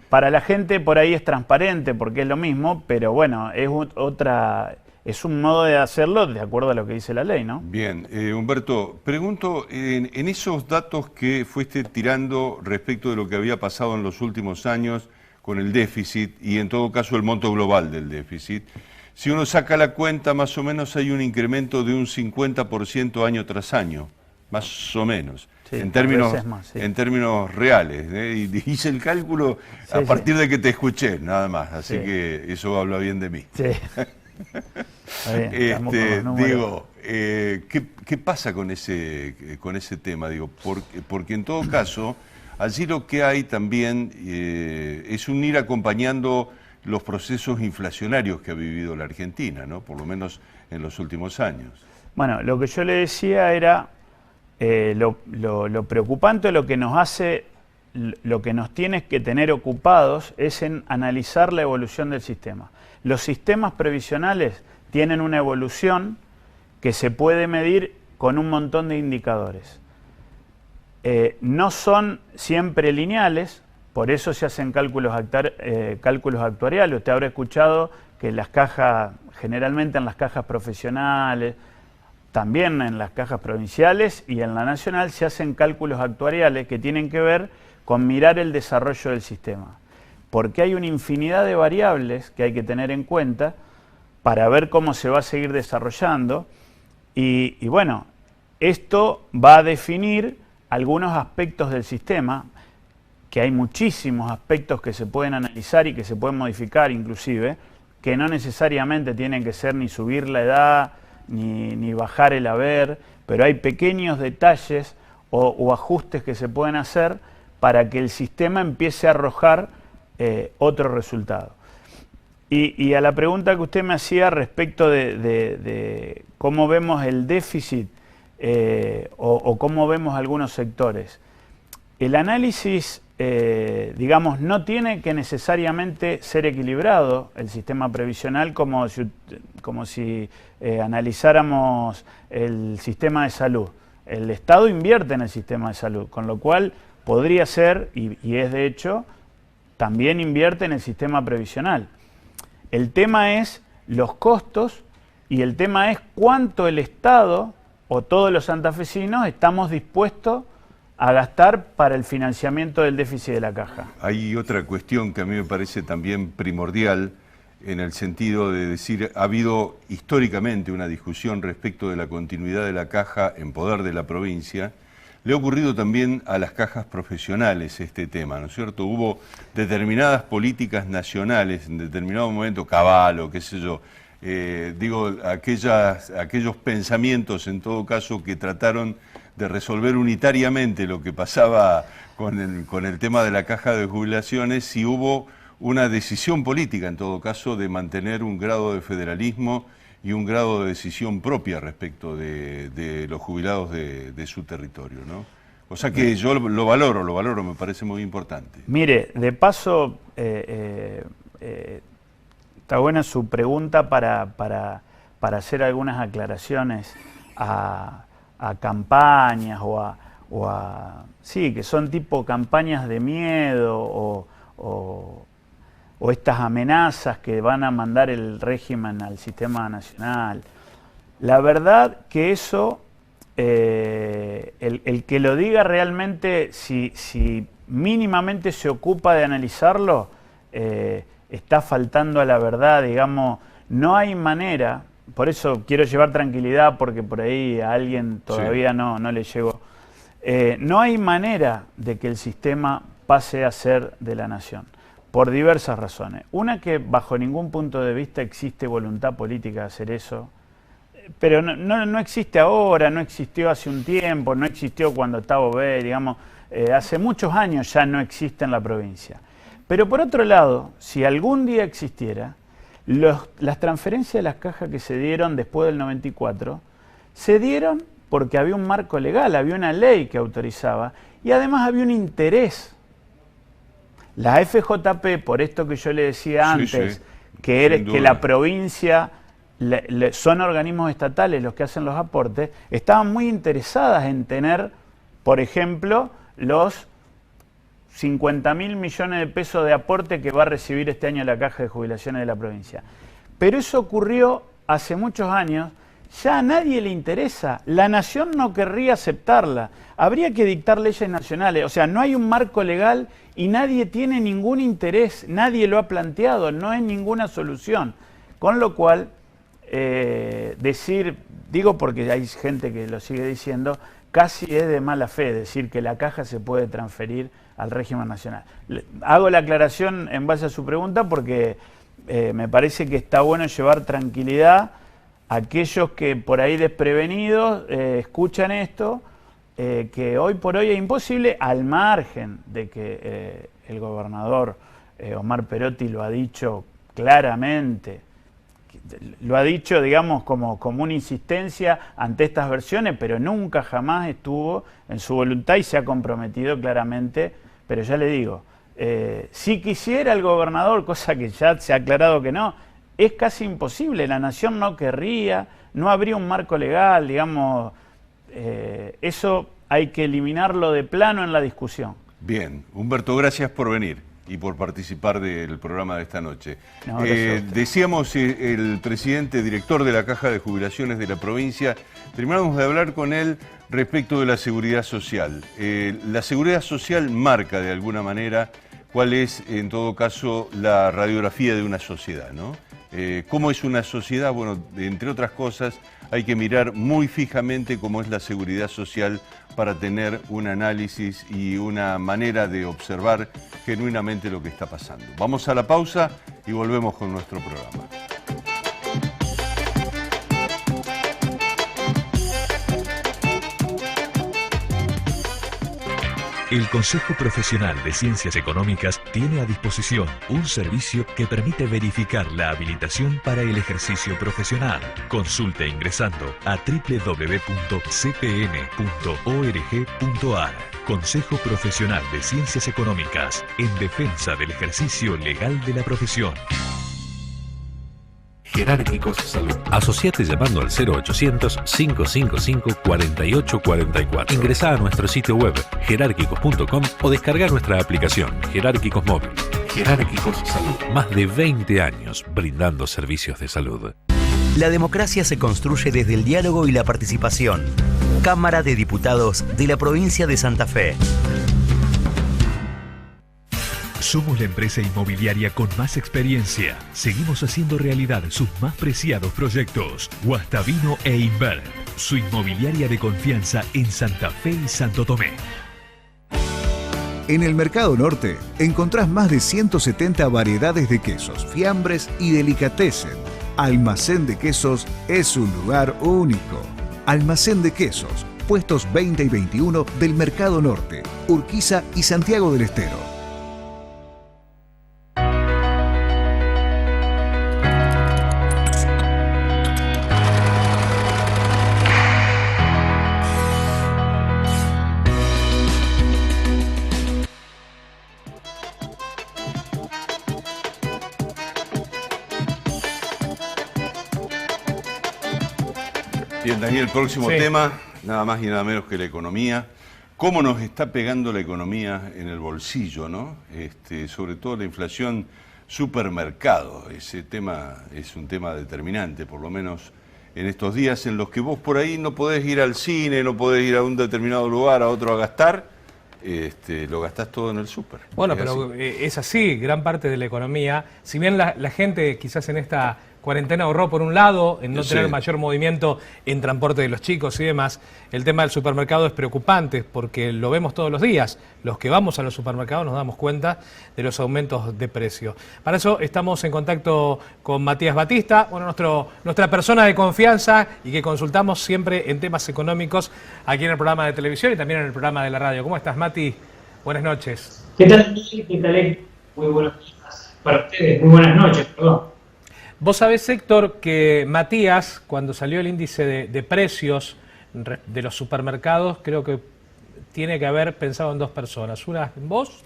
Para la gente por ahí es transparente porque es lo mismo, pero bueno, es un modo de hacerlo de acuerdo a lo que dice la ley, ¿no? Bien, Humberto, pregunto, en esos datos que fuiste tirando respecto de lo que había pasado en los últimos años con el déficit y en todo caso el monto global del déficit, si uno saca la cuenta, más o menos hay un incremento de un 50% año tras año, más o menos, sí, en términos, más, sí. en términos reales. Y hice el cálculo a partir de que te escuché, nada más, así que eso habla bien de mí. Sí. Bien, digo, ¿qué pasa con ese tema? Digo, porque en todo caso, allí lo que hay también es un ir acompañando los procesos inflacionarios que ha vivido la Argentina, ¿no? Por lo menos en los últimos años. Bueno, lo que yo le decía era lo preocupante, lo que nos tiene que tener ocupados es en analizar la evolución del sistema. Los sistemas previsionales tienen una evolución que se puede medir con un montón de indicadores. No son siempre lineales, por eso se hacen cálculos actuariales. Usted habrá escuchado que las cajas, generalmente en las cajas profesionales, también en las cajas provinciales y en la nacional, se hacen cálculos actuariales que tienen que ver con mirar el desarrollo del sistema. Porque hay una infinidad de variables que hay que tener en cuenta para ver cómo se va a seguir desarrollando. Y bueno, esto va a definir algunos aspectos del sistema, que hay muchísimos aspectos que se pueden analizar y que se pueden modificar inclusive, que no necesariamente tienen que ser ni subir la edad, ni bajar el haber, pero hay pequeños detalles o ajustes que se pueden hacer para que el sistema empiece a arrojar otro resultado. Y a la pregunta que usted me hacía respecto de cómo vemos el déficit o cómo vemos algunos sectores, el análisis, digamos, no tiene que necesariamente ser equilibrado el sistema previsional como si analizáramos el sistema de salud. El Estado invierte en el sistema de salud, con lo cual podría ser, y es de hecho, también invierte en el sistema previsional. El tema es los costos y el tema es cuánto el Estado o todos los santafesinos estamos dispuestos a gastar para el financiamiento del déficit de la caja. Hay otra cuestión que a mí me parece también primordial en el sentido de decir, ha habido históricamente una discusión respecto de la continuidad de la caja en poder de la provincia. Le ha ocurrido también a las cajas profesionales este tema, ¿no es cierto? Hubo determinadas políticas nacionales, en determinado momento, Cavallo, qué sé yo, aquellos pensamientos en todo caso que trataron de resolver unitariamente lo que pasaba con el tema de la caja de jubilaciones, y hubo una decisión política en todo caso de mantener un grado de federalismo y un grado de decisión propia respecto de los jubilados de su territorio, ¿no? O sea que yo lo valoro, me parece muy importante. Mire, de paso, está buena su pregunta para hacer algunas aclaraciones a campañas sí, que son tipo campañas de miedo o estas amenazas que van a mandar el régimen al sistema nacional. La verdad que eso, el que lo diga realmente, si mínimamente se ocupa de analizarlo, está faltando a la verdad, digamos, no hay manera, por eso quiero llevar tranquilidad porque por ahí a alguien todavía no le llegó. No hay manera de que el sistema pase a ser de la nación, por diversas razones. Una, que bajo ningún punto de vista existe voluntad política de hacer eso, pero no existe ahora, no existió hace un tiempo, no existió cuando estaba Obey, digamos, hace muchos años ya no existe en la provincia. Pero por otro lado, si algún día existiera, las transferencias de las cajas que se dieron después del 94, se dieron porque había un marco legal, había una ley que autorizaba y además había un interés. La FJP, por esto que yo le decía antes, que la provincia son organismos estatales los que hacen los aportes, estaban muy interesadas en tener, por ejemplo, los 50.000 millones de pesos de aporte que va a recibir este año la Caja de Jubilaciones de la provincia. Pero eso ocurrió hace muchos años, ya a nadie le interesa, la nación no querría aceptarla, habría que dictar leyes nacionales, o sea, no hay un marco legal y nadie tiene ningún interés, nadie lo ha planteado, no es ninguna solución. Con lo cual, digo porque hay gente que lo sigue diciendo, casi es de mala fe decir que la caja se puede transferir al régimen nacional. Hago la aclaración en base a su pregunta porque me parece que está bueno llevar tranquilidad a aquellos que por ahí desprevenidos escuchan esto, que hoy por hoy es imposible, al margen de que el gobernador Omar Perotti lo ha dicho claramente, lo ha dicho, digamos, como una insistencia ante estas versiones, pero nunca jamás estuvo en su voluntad y se ha comprometido claramente. Pero ya le digo, si quisiera el gobernador, cosa que ya se ha aclarado que no, es casi imposible, la nación no querría, no habría un marco legal, digamos, eso hay que eliminarlo de plano en la discusión. Bien, Humberto, gracias por venir y por participar del programa de esta noche. No, decíamos, el presidente, director de la Caja de Jubilaciones de la provincia, terminamos de hablar con él respecto de la seguridad social. La seguridad social marca de alguna manera cuál es, en todo caso, la radiografía de una sociedad, ¿no? ¿Cómo es una sociedad? Bueno, entre otras cosas, hay que mirar muy fijamente cómo es la seguridad social para tener un análisis y una manera de observar genuinamente lo que está pasando. Vamos a la pausa y volvemos con nuestro programa. El Consejo Profesional de Ciencias Económicas tiene a disposición un servicio que permite verificar la habilitación para el ejercicio profesional. Consulte ingresando a www.cpn.org.ar. Consejo Profesional de Ciencias Económicas, en defensa del ejercicio legal de la profesión. Jerárquicos Salud. Asociate llamando al 0800-555-4844. Ingresá a nuestro sitio web jerárquicos.com o descarga nuestra aplicación Jerárquicos Móvil. Jerárquicos Salud. Más de 20 años brindando servicios de salud. La democracia se construye desde el diálogo y la participación. Cámara de Diputados de la provincia de Santa Fe. Somos la empresa inmobiliaria con más experiencia. Seguimos haciendo realidad sus más preciados proyectos. Guastavino e Invert, su inmobiliaria de confianza en Santa Fe y Santo Tomé. En el Mercado Norte encontrás más de 170 variedades de quesos, fiambres y delicatessen. Almacén de Quesos es un lugar único. Almacén de Quesos, puestos 20 y 21 del Mercado Norte, Urquiza y Santiago del Estero. Bien, Daniel, el próximo tema, nada más y nada menos que la economía. ¿Cómo nos está pegando la economía en el bolsillo, no? Sobre todo la inflación supermercado. Ese tema es un tema determinante, por lo menos en estos días en los que vos por ahí no podés ir al cine, no podés ir a un determinado lugar, a otro a gastar. lo gastás todo en el súper. Bueno, pero es así, gran parte de la economía. Si bien la gente quizás en esta cuarentena ahorró por un lado, en no tener mayor movimiento en transporte de los chicos y demás, el tema del supermercado es preocupante porque lo vemos todos los días. Los que vamos a los supermercados nos damos cuenta de los aumentos de precio. Para eso estamos en contacto con Matías Batista, bueno, nuestra persona de confianza y que consultamos siempre en temas económicos aquí en el programa de televisión y también en el programa de la radio. ¿Cómo estás, Mati? Buenas noches. ¿Qué tal? ¿Qué tal? Muy buenos días para ustedes. Muy buenas noches, perdón. Vos sabés, Héctor, que Matías, cuando salió el índice de precios de los supermercados, creo que tiene que haber pensado en dos personas. Una en vos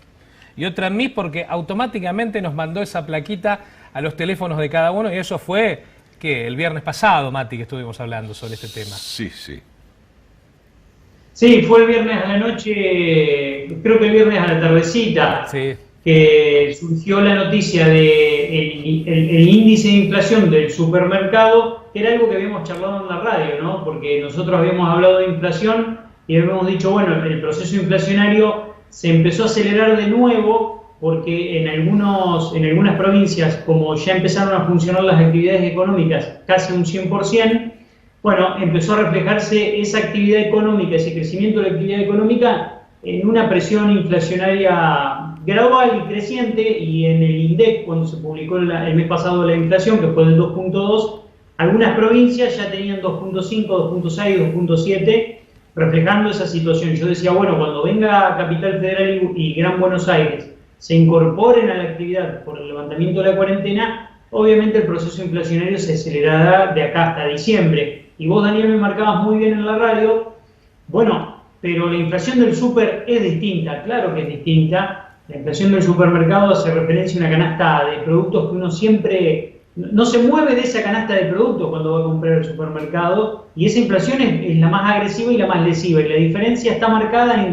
y otra en mí, porque automáticamente nos mandó esa plaquita a los teléfonos de cada uno, y eso fue, ¿qué? El viernes pasado, Mati, que estuvimos hablando sobre este tema. Sí, sí. Sí, fue el viernes a la noche, creo que el viernes a la tardecita. Sí. Que surgió la noticia de el índice de inflación del supermercado, que era algo que habíamos charlado en la radio, ¿no? Porque nosotros habíamos hablado de inflación y habíamos dicho, bueno, el proceso inflacionario se empezó a acelerar de nuevo porque en algunas provincias, como ya empezaron a funcionar las actividades económicas casi un 100%, bueno, empezó a reflejarse esa actividad económica, ese crecimiento de la actividad económica en una presión inflacionaria gradual y creciente, y en el INDEC, cuando se publicó el mes pasado la inflación, que fue del 2.2, algunas provincias ya tenían 2.5, 2.6, 2.7, reflejando esa situación. Yo decía, bueno, cuando venga Capital Federal y Gran Buenos Aires se incorporen a la actividad por el levantamiento de la cuarentena, obviamente el proceso inflacionario se acelerará de acá hasta diciembre. Y vos, Daniel, me marcabas muy bien en la radio, bueno, pero la inflación del súper es distinta, claro que es distinta. La inflación del supermercado hace referencia a una canasta de productos que uno siempre no se mueve de esa canasta de productos cuando va a comprar al supermercado, y esa inflación es la más agresiva y la más lesiva, y la diferencia está marcada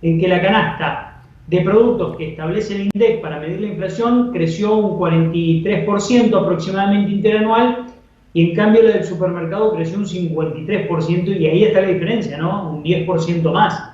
en que la canasta de productos que establece el INDEC para medir la inflación creció un 43% aproximadamente interanual, y en cambio la del supermercado creció un 53%, y ahí está la diferencia, ¿no? Un 10% más.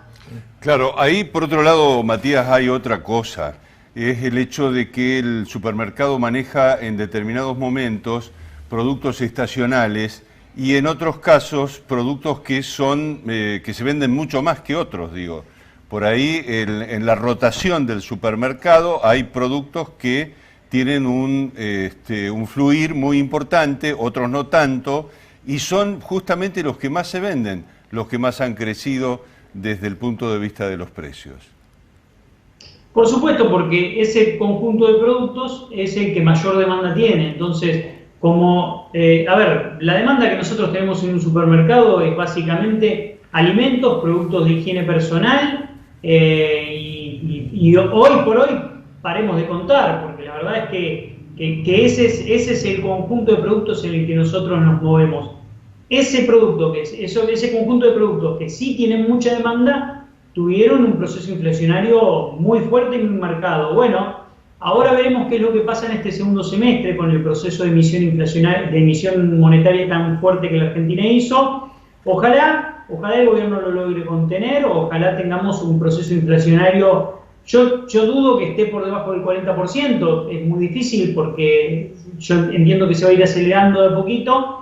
Claro, ahí por otro lado, Matías, hay otra cosa. Es el hecho de que el supermercado maneja en determinados momentos productos estacionales y en otros casos productos que se venden mucho más que otros, digo. Por ahí en la rotación del supermercado hay productos que tienen un fluir muy importante, otros no tanto, y son justamente los que más se venden, los que más han crecido desde el punto de vista de los precios. Por supuesto, porque ese conjunto de productos es el que mayor demanda tiene. Entonces, la demanda que nosotros tenemos en un supermercado es básicamente alimentos, productos de higiene personal, y hoy por hoy paremos de contar, porque la verdad es que ese es el conjunto de productos en el que nosotros nos movemos. Ese conjunto de productos que sí tienen mucha demanda tuvieron un proceso inflacionario muy fuerte y muy marcado. Bueno, ahora veremos qué es lo que pasa en este segundo semestre con el proceso de emisión monetaria tan fuerte que la Argentina hizo. Ojalá el gobierno lo logre contener, ojalá tengamos un proceso inflacionario. Yo dudo que esté por debajo del 40%, es muy difícil porque yo entiendo que se va a ir acelerando de a poquito,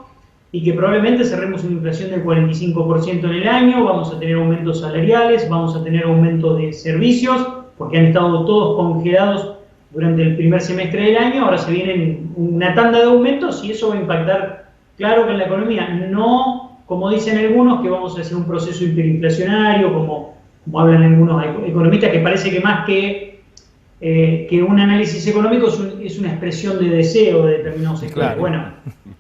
y que probablemente cerremos una inflación del 45% en el año. Vamos a tener aumentos salariales, vamos a tener aumentos de servicios, porque han estado todos congelados durante el primer semestre del año. Ahora se vienen una tanda de aumentos y eso va a impactar, claro, que en la economía. No, como dicen algunos, que vamos a hacer un proceso hiperinflacionario, como hablan algunos economistas, que parece que más que un análisis económico es una expresión de deseo de determinados sectores. Claro. Bueno,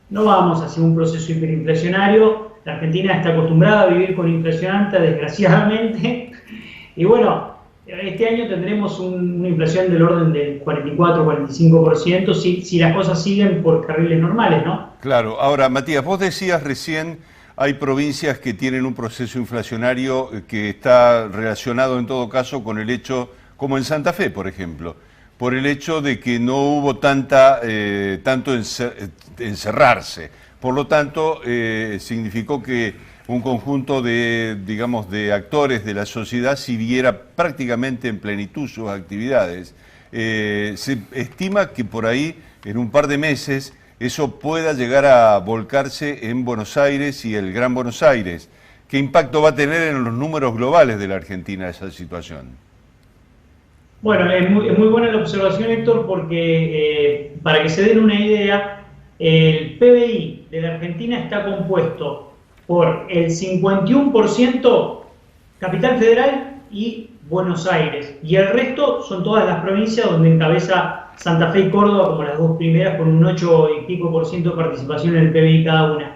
no vamos hacia un proceso hiperinflacionario. La Argentina está acostumbrada a vivir con inflación alta, desgraciadamente. Y bueno, este año tendremos una inflación del orden del 44-45% si las cosas siguen por carriles normales, ¿no? Claro. Ahora, Matías, vos decías recién, hay provincias que tienen un proceso inflacionario que está relacionado en todo caso con el hecho, como en Santa Fe, por ejemplo, por el hecho de que no hubo tanto encerrarse. Por lo tanto, significó que un conjunto de, digamos, de actores de la sociedad siguiera prácticamente en plenitud sus actividades. Se estima que por ahí, en un par de meses, eso pueda llegar a volcarse en Buenos Aires y el Gran Buenos Aires. ¿Qué impacto va a tener en los números globales de la Argentina esa situación? Bueno, es muy buena la observación, Héctor, porque para que se den una idea, el PBI de la Argentina está compuesto por el 51% Capital Federal y Buenos Aires, y el resto son todas las provincias donde encabeza Santa Fe y Córdoba como las dos primeras, con un 8 y pico % de participación en el PBI cada una.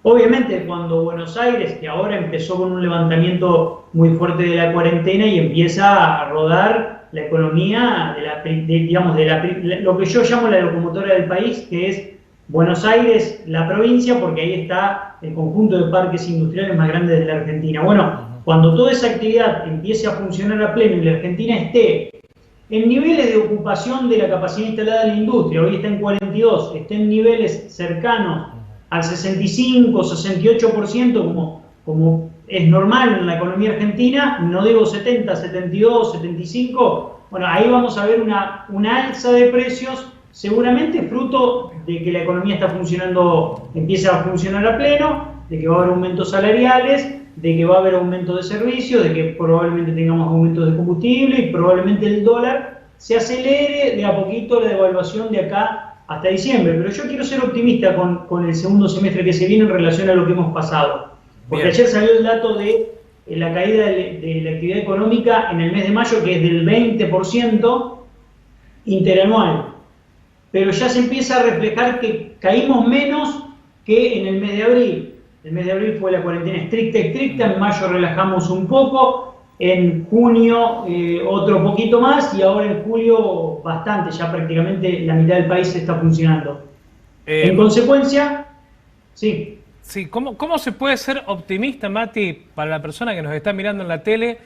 Obviamente, cuando Buenos Aires, que ahora empezó con un levantamiento muy fuerte de la cuarentena y empieza a rodar la economía de lo que yo llamo la locomotora del país, que es Buenos Aires, la provincia, porque ahí está el conjunto de parques industriales más grandes de la Argentina. Bueno, cuando toda esa actividad empiece a funcionar a pleno y la Argentina esté en niveles de ocupación de la capacidad instalada de la industria, hoy está en 42, esté en niveles cercanos al 65, 68%, como es normal en la economía argentina, no digo 70, 72, 75, bueno, ahí vamos a ver una alza de precios, seguramente fruto de que la economía está funcionando, empieza a funcionar a pleno, de que va a haber aumentos salariales, de que va a haber aumento de servicios, de que probablemente tengamos aumentos de combustible y probablemente el dólar se acelere de a poquito la devaluación de acá hasta diciembre. Pero yo quiero ser optimista con el segundo semestre que se viene en relación a lo que hemos pasado. Porque Bien. ayer salió el dato de la caída de la actividad económica en el mes de mayo, que es del 20% interanual. Pero ya se empieza a reflejar que caímos menos que en el mes de abril. El mes de abril fue la cuarentena estricta, en mayo relajamos un poco, en junio otro poquito más y ahora en julio bastante, ya prácticamente la mitad del país está funcionando. En consecuencia, sí. Sí, ¿cómo se puede ser optimista, Mati, para la persona que nos está mirando en la tele,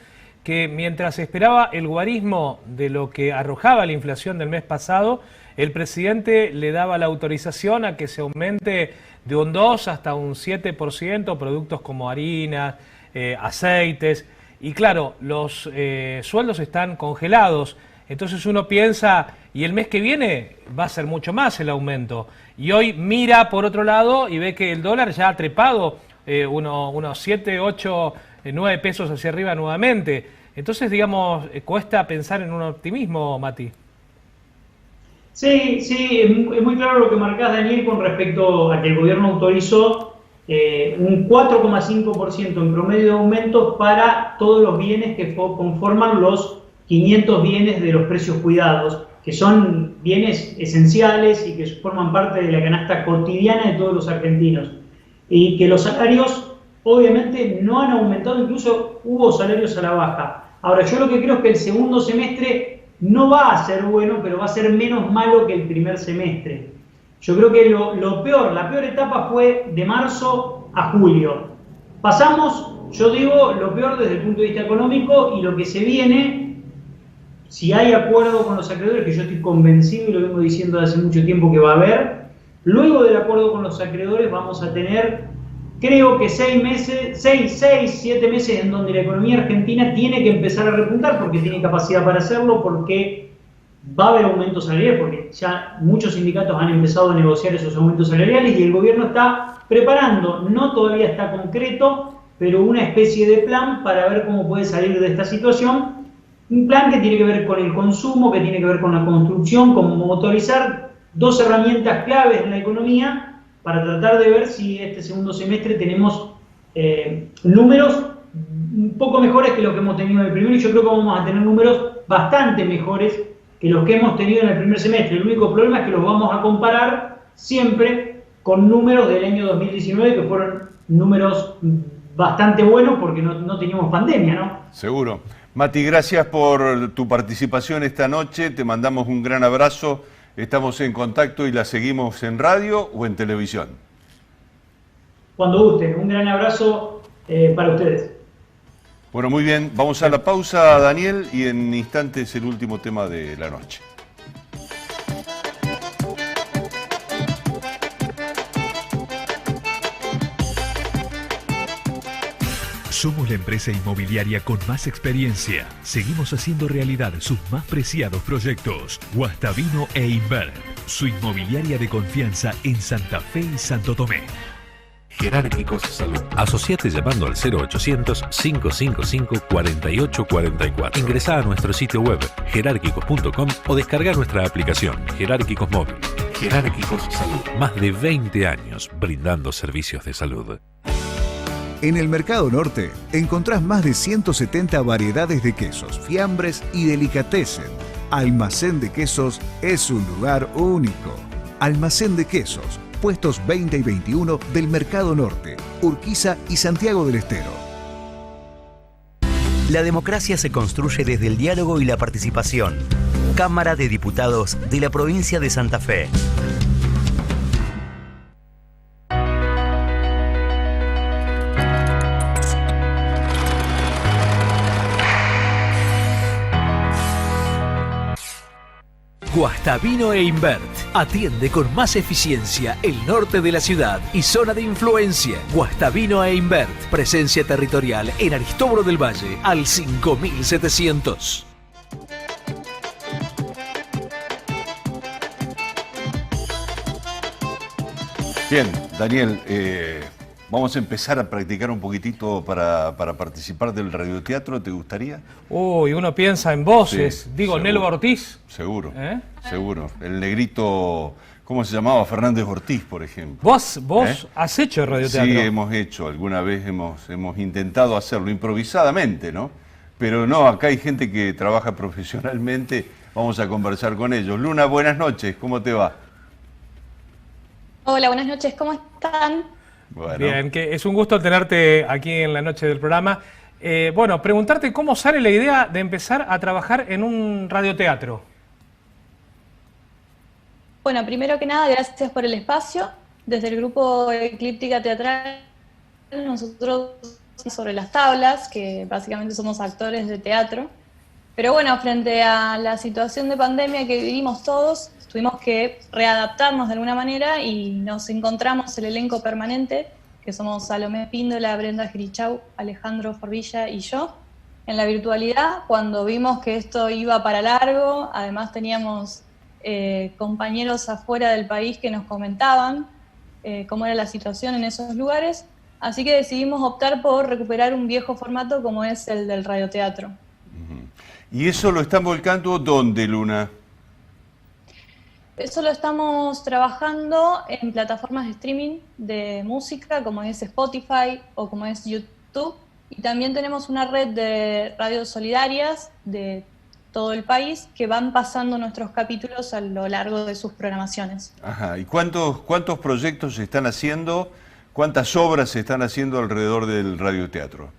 que mientras esperaba el guarismo de lo que arrojaba la inflación del mes pasado, el presidente le daba la autorización a que se aumente de un 2 hasta un 7% productos como harinas, aceites, y claro, los sueldos están congelados, entonces uno piensa, y el mes que viene va a ser mucho más el aumento, y hoy mira por otro lado y ve que el dólar ya ha trepado unos 7, 8, 9 pesos hacia arriba nuevamente, entonces digamos, cuesta pensar en un optimismo, Mati. Sí, es muy claro lo que marcás, Daniel, con respecto a que el gobierno autorizó un 4,5% en promedio de aumento para todos los bienes que conforman los 500 bienes de los precios cuidados, que son bienes esenciales y que forman parte de la canasta cotidiana de todos los argentinos. Y que los salarios, obviamente, no han aumentado, incluso hubo salarios a la baja. Ahora, yo lo que creo es que el segundo semestre no va a ser bueno, pero va a ser menos malo que el primer semestre. Yo creo que la peor etapa fue de marzo a julio. Pasamos, yo digo, lo peor desde el punto de vista económico y lo que se viene, si hay acuerdo con los acreedores, que yo estoy convencido y lo vengo diciendo desde hace mucho tiempo que va a haber, luego del acuerdo con los acreedores vamos a tener, creo que 7 meses en donde la economía argentina tiene que empezar a repuntar porque tiene capacidad para hacerlo, porque va a haber aumentos salariales, porque ya muchos sindicatos han empezado a negociar esos aumentos salariales y el gobierno está preparando, no todavía está concreto, pero una especie de plan para ver cómo puede salir de esta situación. Un plan que tiene que ver con el consumo, que tiene que ver con la construcción, con motorizar dos herramientas claves en la economía para tratar de ver si este segundo semestre tenemos números un poco mejores que los que hemos tenido en el primero, y yo creo que vamos a tener números bastante mejores que los que hemos tenido en el primer semestre. El único problema es que los vamos a comparar siempre con números del año 2019, que fueron números bastante buenos porque no teníamos pandemia, ¿no? Seguro. Mati, gracias por tu participación esta noche, te mandamos un gran abrazo. Estamos en contacto y la seguimos en radio o en televisión. Cuando gusten. Un gran abrazo para ustedes. Bueno, muy bien. Vamos a la pausa, Daniel, y en instantes el último tema de la noche. Somos la empresa inmobiliaria con más experiencia. Seguimos haciendo realidad sus más preciados proyectos. Guastavino e Invert, su inmobiliaria de confianza en Santa Fe y Santo Tomé. Jerárquicos Salud. Asociate llamando al 0800-555-4844. Ingresá a nuestro sitio web jerárquicos.com o descarga nuestra aplicación Jerárquicos Móvil. Jerárquicos Salud. Más de 20 años brindando servicios de salud. En el Mercado Norte encontrás más de 170 variedades de quesos, fiambres y delicatessen. Almacén de Quesos es un lugar único. Almacén de Quesos, puestos 20 y 21 del Mercado Norte, Urquiza y Santiago del Estero. La democracia se construye desde el diálogo y la participación. Cámara de Diputados de la Provincia de Santa Fe. Guastavino e Invert atiende con más eficiencia el norte de la ciudad y zona de influencia. Guastavino e Invert, presencia territorial en Aristóbulo del Valle al 5700. Bien, Daniel, vamos a empezar a practicar un poquitito para participar del radioteatro, ¿te gustaría? Uy, uno piensa en voces, Sí, digo, seguro. Nelva Ortiz. Seguro, seguro. El negrito, ¿cómo se llamaba? Fernández Ortiz, por ejemplo. ¿Vos has hecho radioteatro? Sí, hemos hecho, alguna vez hemos intentado hacerlo improvisadamente, ¿no? Pero no, acá hay gente que trabaja profesionalmente, vamos a conversar con ellos. Luna, buenas noches, ¿cómo te va? Hola, buenas noches, ¿cómo están? Bueno. Bien, que es un gusto tenerte aquí en la noche del programa. Bueno, preguntarte cómo sale la idea de empezar a trabajar en un radioteatro. Bueno, primero que nada, gracias por el espacio. Desde el grupo Eclíptica Teatral, nosotros sobre las tablas, que básicamente somos actores de teatro. Pero bueno, frente a la situación de pandemia que vivimos todos, tuvimos que readaptarnos de alguna manera y nos encontramos el elenco permanente, que somos Salomé Píndola, Brenda Girichau, Alejandro Forbilla y yo, en la virtualidad. Cuando vimos que esto iba para largo, además teníamos compañeros afuera del país que nos comentaban cómo era la situación en esos lugares, así que decidimos optar por recuperar un viejo formato como es el del radioteatro. ¿Y eso lo están volcando dónde, Luna? Eso lo estamos trabajando en plataformas de streaming de música, como es Spotify o como es YouTube. Y también tenemos una red de radios solidarias de todo el país que van pasando nuestros capítulos a lo largo de sus programaciones. Ajá, ¿y cuántos proyectos se están haciendo, cuántas obras se están haciendo alrededor del radioteatro?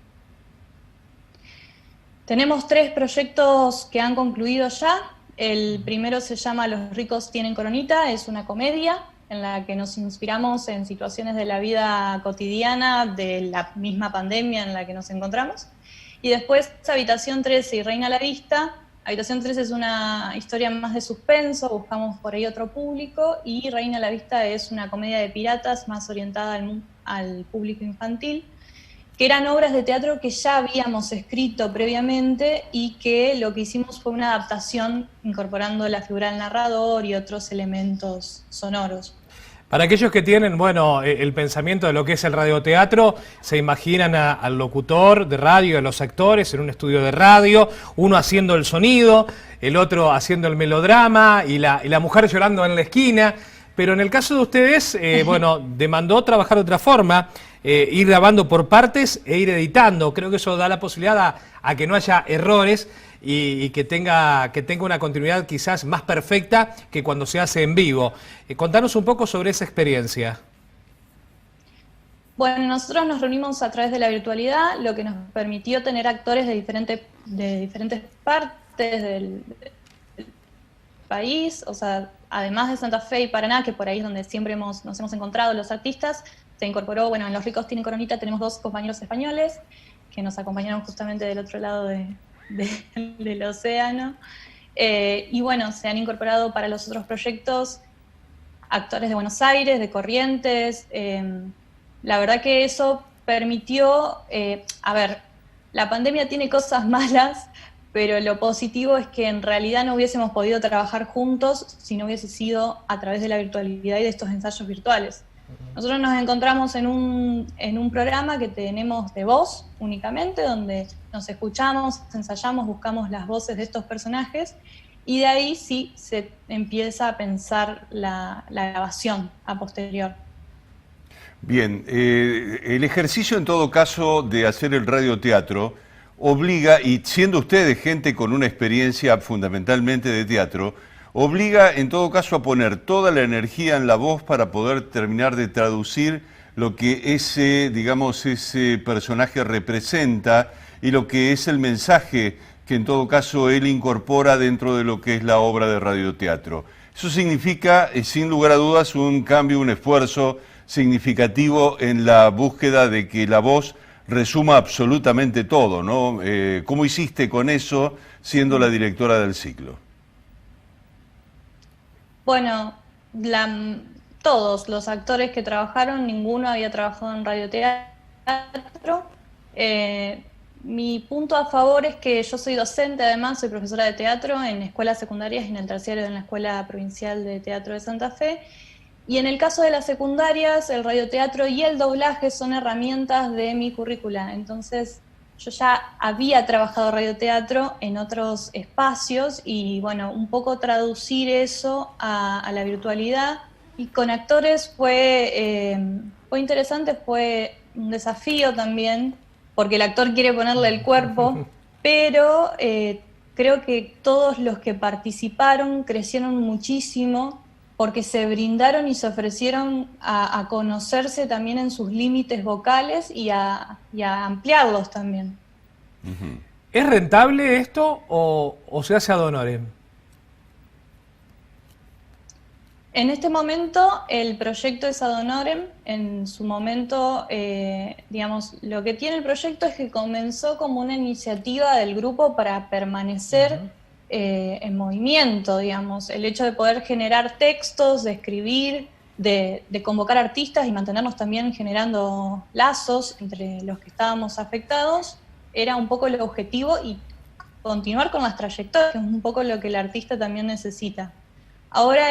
Tenemos 3 proyectos que han concluido ya. El primero se llama Los ricos tienen coronita, es una comedia en la que nos inspiramos en situaciones de la vida cotidiana de la misma pandemia en la que nos encontramos. Y después Habitación 13 y Reina a la Vista. Habitación 13 es una historia más de suspenso, buscamos por ahí otro público, y Reina a la Vista es una comedia de piratas más orientada al público infantil, que eran obras de teatro que ya habíamos escrito previamente y que lo que hicimos fue una adaptación incorporando la figura del narrador y otros elementos sonoros. Para aquellos que tienen, bueno, el pensamiento de lo que es el radioteatro, se imaginan al locutor de radio, a los actores en un estudio de radio, uno haciendo el sonido, el otro haciendo el melodrama y la mujer llorando en la esquina. Pero en el caso de ustedes, bueno, demandó trabajar de otra forma, ir grabando por partes e ir editando. Creo que eso da la posibilidad a que no haya errores y que tenga una continuidad quizás más perfecta que cuando se hace en vivo. Contanos un poco sobre esa experiencia. Bueno, nosotros nos reunimos a través de la virtualidad, lo que nos permitió tener actores de diferentes partes del país, o sea, además de Santa Fe y Paraná, que por ahí es donde siempre nos hemos encontrado los artistas, se incorporó, bueno, en Los ricos tienen coronita tenemos 2 compañeros españoles que nos acompañaron justamente del otro lado del océano. Y bueno, se han incorporado para los otros proyectos actores de Buenos Aires, de Corrientes. La verdad que eso permitió, la pandemia tiene cosas malas, pero lo positivo es que en realidad no hubiésemos podido trabajar juntos si no hubiese sido a través de la virtualidad y de estos ensayos virtuales. Nosotros nos encontramos en un programa que tenemos de voz únicamente, donde nos escuchamos, ensayamos, buscamos las voces de estos personajes, y de ahí sí se empieza a pensar la grabación a posterior. Bien, el ejercicio en todo caso de hacer el radioteatro obliga, y siendo ustedes gente con una experiencia fundamentalmente de teatro, obliga en todo caso a poner toda la energía en la voz para poder terminar de traducir lo que ese personaje representa y lo que es el mensaje que en todo caso él incorpora dentro de lo que es la obra de radioteatro. Eso significa, sin lugar a dudas, un cambio, un esfuerzo significativo en la búsqueda de que la voz resuma absolutamente todo, ¿no? ¿Cómo hiciste con eso siendo la directora del ciclo? Bueno, todos los actores que trabajaron, ninguno había trabajado en radioteatro. Mi punto a favor es que yo soy docente, además soy profesora de teatro en escuelas secundarias y en el terciario en la Escuela Provincial de Teatro de Santa Fe. Y en el caso de las secundarias, el radioteatro y el doblaje son herramientas de mi currícula. Entonces, yo ya había trabajado radioteatro en otros espacios y, bueno, un poco traducir eso a la virtualidad. Y con actores fue interesante, fue un desafío también, porque el actor quiere ponerle el cuerpo, pero creo que todos los que participaron crecieron muchísimo, porque se brindaron y se ofrecieron a conocerse también en sus límites vocales y a ampliarlos también. ¿Es rentable esto o se hace ad honorem? En este momento el proyecto es ad honorem. En su momento, lo que tiene el proyecto es que comenzó como una iniciativa del grupo para permanecer en movimiento, digamos. El hecho de poder generar textos, de escribir, de convocar artistas y mantenernos también generando lazos entre los que estábamos afectados, era un poco el objetivo, y continuar con las trayectorias, que es un poco lo que el artista también necesita. Ahora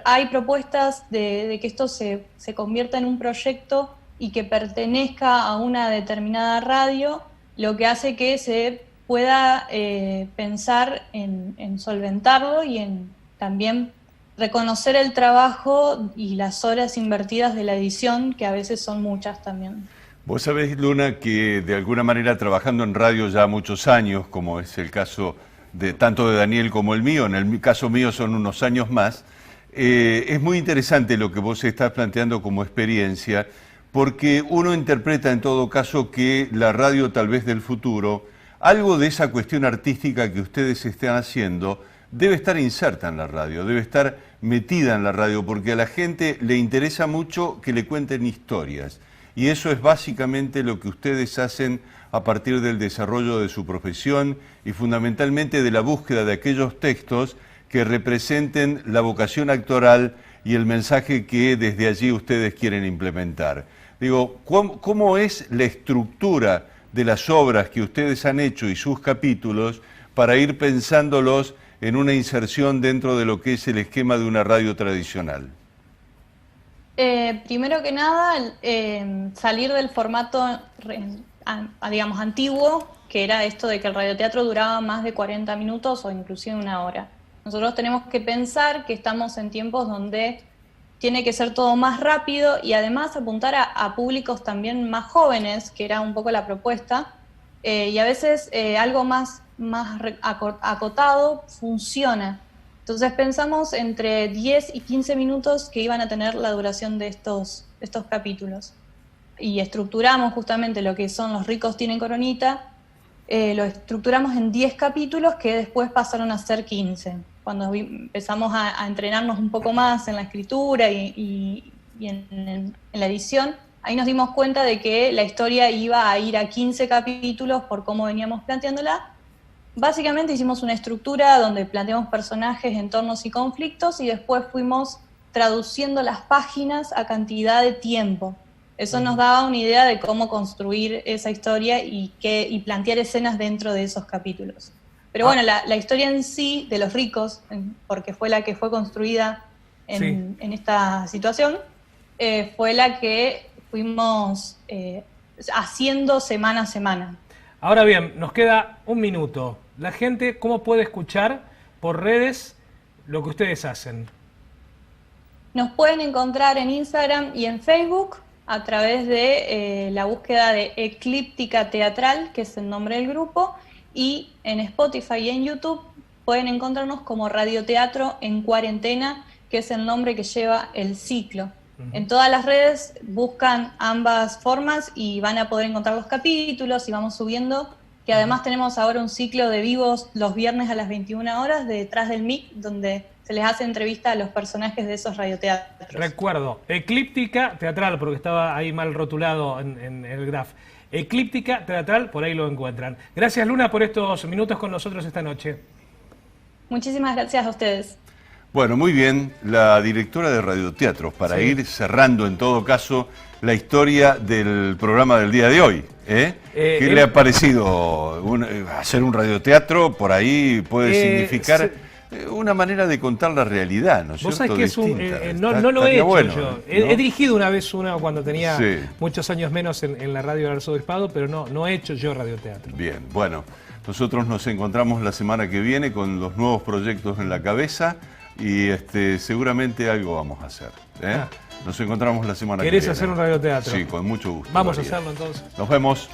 hay propuestas de que esto se convierta en un proyecto y que pertenezca a una determinada radio, lo que hace que se pueda pensar en solventarlo y en también reconocer el trabajo y las horas invertidas de la edición, que a veces son muchas también. Vos sabés, Luna, que de alguna manera trabajando en radio ya muchos años, como es el caso de tanto de Daniel como el mío, en el caso mío son unos años más, es muy interesante lo que vos estás planteando como experiencia, porque uno interpreta en todo caso que la radio tal vez del futuro, algo de esa cuestión artística que ustedes están haciendo, debe estar inserta en la radio, debe estar metida en la radio, porque a la gente le interesa mucho que le cuenten historias. Y eso es básicamente lo que ustedes hacen a partir del desarrollo de su profesión y fundamentalmente de la búsqueda de aquellos textos que representen la vocación actoral y el mensaje que desde allí ustedes quieren implementar. Digo, ¿cómo es la estructura de las obras que ustedes han hecho y sus capítulos para ir pensándolos en una inserción dentro de lo que es el esquema de una radio tradicional? Primero que nada, salir del formato, digamos, antiguo, que era esto de que el radioteatro duraba más de 40 minutos o inclusive una hora. Nosotros tenemos que pensar que estamos en tiempos donde tiene que ser todo más rápido y además apuntar a públicos también más jóvenes, que era un poco la propuesta, y a veces algo más acotado funciona. Entonces pensamos entre 10 y 15 minutos que iban a tener la duración de estos capítulos. Y estructuramos justamente lo que son Los ricos tienen coronita, lo estructuramos en 10 capítulos que después pasaron a ser 15. Cuando empezamos a entrenarnos un poco más en la escritura y en la edición, ahí nos dimos cuenta de que la historia iba a ir a 15 capítulos por cómo veníamos planteándola. Básicamente hicimos una estructura donde planteamos personajes, entornos y conflictos y después fuimos traduciendo las páginas a cantidad de tiempo. Eso nos daba una idea de cómo construir esa historia y plantear escenas dentro de esos capítulos. Pero bueno, la historia en sí de los ricos, porque fue la que fue construida en esta situación, fue la que fuimos haciendo semana a semana. Ahora bien, nos queda un minuto. La gente, ¿cómo puede escuchar por redes lo que ustedes hacen? Nos pueden encontrar en Instagram y en Facebook a través de la búsqueda de Eclíptica Teatral, que es el nombre del grupo, y en Spotify y en YouTube pueden encontrarnos como Radioteatro en Cuarentena, que es el nombre que lleva el ciclo. En todas las redes buscan ambas formas y van a poder encontrar los capítulos y vamos subiendo, que además tenemos ahora un ciclo de vivos los viernes a las 21 horas de Detrás del Mic, donde se les hace entrevista a los personajes de esos radioteatros. Recuerdo, Eclíptica Teatral, porque estaba ahí mal rotulado en el graph. Eclíptica Teatral, por ahí lo encuentran. Gracias, Luna, por estos minutos con nosotros esta noche. Muchísimas gracias a ustedes. Bueno, muy bien, la directora de Radioteatros, para ir cerrando en todo caso la historia del programa del día de hoy. ¿Qué le ha parecido hacer un radioteatro? Por ahí puede significar una manera de contar la realidad, ¿no es cierto? Vos sabés que es no lo he hecho bueno, yo. ¿No? He dirigido una vez cuando tenía muchos años menos en la radio del Arzobispado, pero no he hecho yo radioteatro. Bien, bueno, nosotros nos encontramos la semana que viene con los nuevos proyectos en la cabeza. Y seguramente algo vamos a hacer. Nos encontramos la semana que viene. ¿Querés hacer un radioteatro? Sí, con mucho gusto. Vamos a hacerlo entonces. Nos vemos.